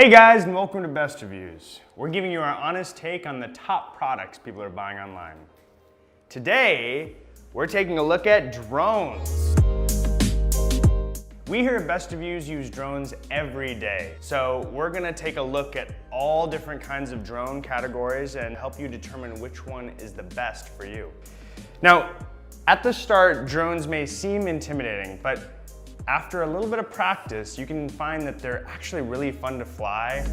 Hey guys, and welcome to Best Reviews. We're giving you our honest take on the top products people are buying online. Today, we're taking a look at drones. We here at Best Reviews use drones every day. So we're gonna take a look at all different kinds of drone categories and help you determine which one is the best for you. Now, at the start, drones may seem intimidating, but after a little bit of practice, you can find that they're actually really fun to fly.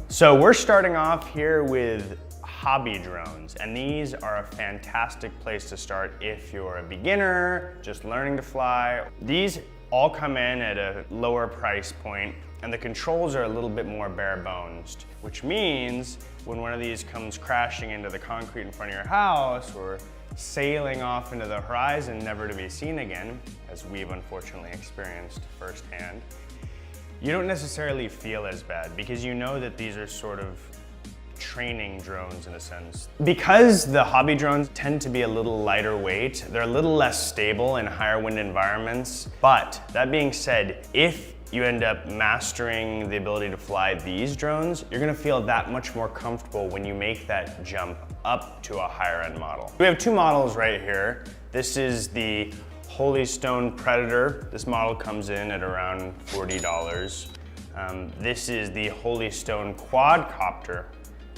So we're starting off here with hobby drones, and these are a fantastic place to start if you're a beginner, just learning to fly. These all come in at a lower price point, and the controls are a little bit more bare bones, which means when one of these comes crashing into the concrete in front of your house or sailing off into the horizon never to be seen again, as we've unfortunately experienced firsthand, you don't necessarily feel as bad because you know that these are sort of training drones in a sense. Because the hobby drones tend to be a little lighter weight, they're a little less stable in higher wind environments. But that being said, if you end up mastering the ability to fly these drones, you're gonna feel that much more comfortable when you make that jump up to a higher end model. We have two models right here. This is the Holy Stone Predator. This model comes in at around $40. This is the Holy Stone Quadcopter,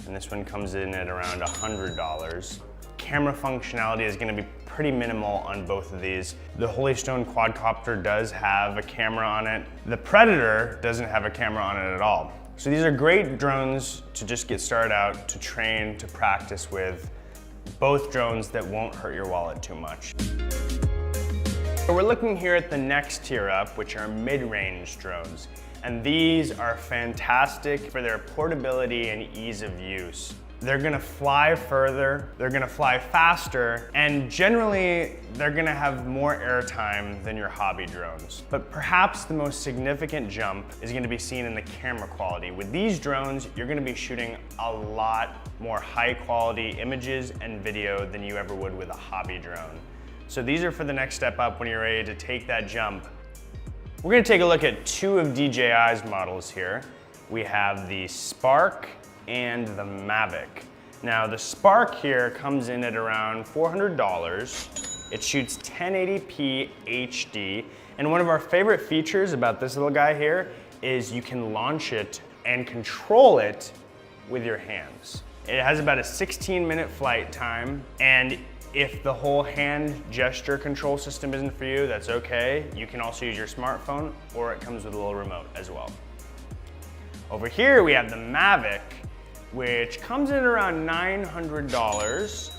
and this one comes in at around $100. Camera functionality is gonna be pretty minimal on both of these. The Holy Stone Quadcopter does have a camera on it. The Predator doesn't have a camera on it at all. So these are great drones to just get started out, to train, to practice with. Both drones that won't hurt your wallet too much. So we're looking here at the next tier up, which are mid-range drones. And these are fantastic for their portability and ease of use. They're gonna fly further, they're gonna fly faster, and generally, they're gonna have more airtime than your hobby drones. But perhaps the most significant jump is gonna be seen in the camera quality. With these drones, you're gonna be shooting a lot more high quality images and video than you ever would with a hobby drone. So these are for the next step up when you're ready to take that jump. We're gonna take a look at two of DJI's models here. We have the Spark and the Mavic. Now the Spark here comes in at around $400. It shoots 1080p HD, and one of our favorite features about this little guy here is you can launch it and control it with your hands. It has about a 16-minute flight time, and if the whole hand gesture control system isn't for you, that's okay. You can also use your smartphone, or it comes with a little remote as well. Over here we have the Mavic, which comes in around $900.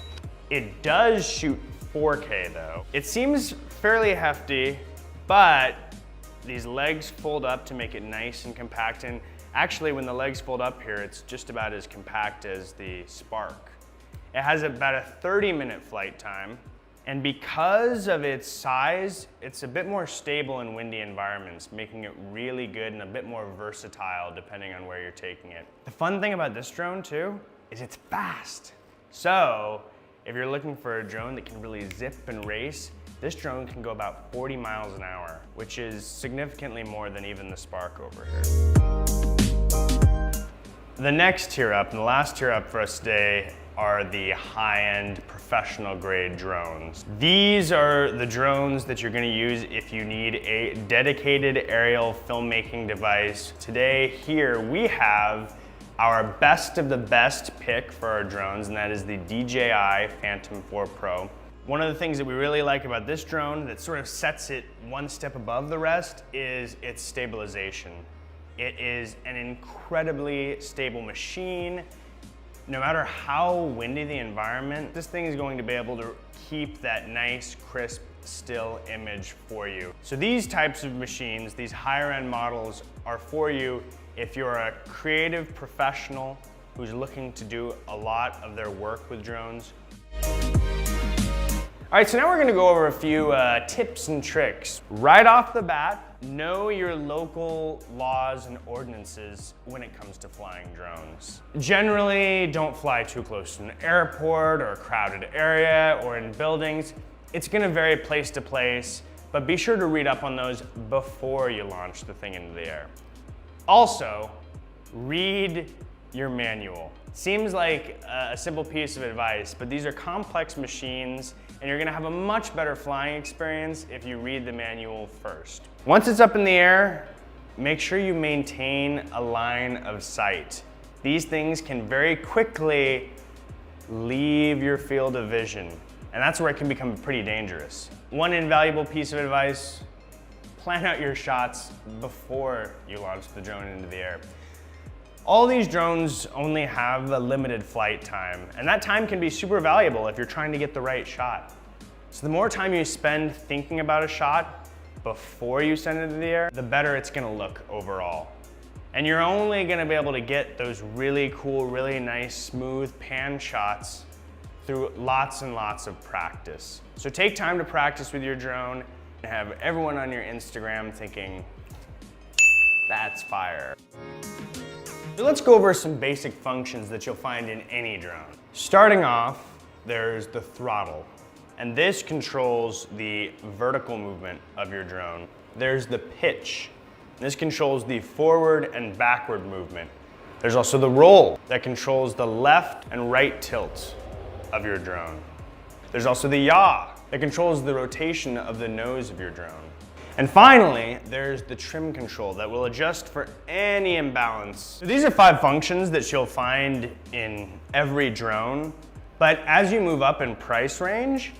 It does shoot 4K though. It seems fairly hefty, but these legs fold up to make it nice and compact. And actually, when the legs fold up here, it's just about as compact as the Spark. It has about a 30-minute flight time. And because of its size, it's a bit more stable in windy environments, making it really good and a bit more versatile depending on where you're taking it. The fun thing about this drone too is it's fast. So if you're looking for a drone that can really zip and race, this drone can go about 40 miles an hour, which is significantly more than even the Spark over here. The next tier up, and the last tier up for us today, are the high-end professional grade drones. These are the drones that you're gonna use if you need a dedicated aerial filmmaking device. Today here we have our best of the best pick for our drones, and that is the DJI Phantom 4 Pro. One of the things that we really like about this drone that sort of sets it one step above the rest is its stabilization. It is an incredibly stable machine. No matter how windy the environment, this thing is going to be able to keep that nice, crisp, still image for you. So these types of machines, these higher end models, are for you if you're a creative professional who's looking to do a lot of their work with drones. All right, so now we're gonna go over a few tips and tricks. Right off the bat, know your local laws and ordinances when it comes to flying drones. Generally, don't fly too close to an airport or a crowded area or in buildings. It's gonna vary place to place, but be sure to read up on those before you launch the thing into the air. Also, read your manual. Seems like a simple piece of advice, but these are complex machines and you're gonna have a much better flying experience if you read the manual first. Once it's up in the air, make sure you maintain a line of sight. These things can very quickly leave your field of vision, and that's where it can become pretty dangerous. One invaluable piece of advice, plan out your shots before you launch the drone into the air. All these drones only have a limited flight time, and that time can be super valuable if you're trying to get the right shot. So the more time you spend thinking about a shot before you send it into the air, the better it's gonna look overall. And you're only gonna be able to get those really cool, really nice, smooth pan shots through lots and lots of practice. So take time to practice with your drone and have everyone on your Instagram thinking, that's fire. So let's go over some basic functions that you'll find in any drone. Starting off, there's the throttle, and this controls the vertical movement of your drone. There's the pitch. This controls the forward and backward movement. There's also the roll that controls the left and right tilt of your drone. There's also the yaw that controls the rotation of the nose of your drone. And finally, there's the trim control that will adjust for any imbalance. So these are 5 functions that you'll find in every drone, but as you move up in price range,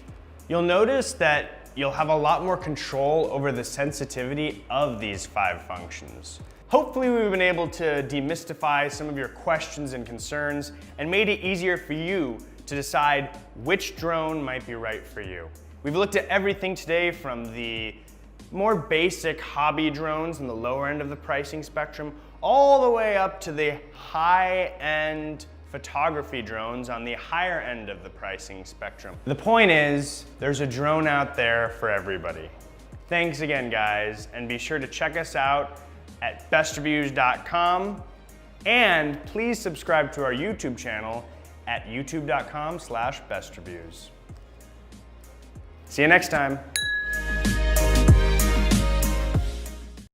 you'll notice that you'll have a lot more control over the sensitivity of these 5 functions. Hopefully we've been able to demystify some of your questions and concerns and made it easier for you to decide which drone might be right for you. We've looked at everything today from the more basic hobby drones in the lower end of the pricing spectrum, all the way up to the high-end photography drones on the higher end of the pricing spectrum. The point is, there's a drone out there for everybody. Thanks again, guys, and be sure to check us out at bestreviews.com, and please subscribe to our YouTube channel at youtube.com/bestreviews. See you next time.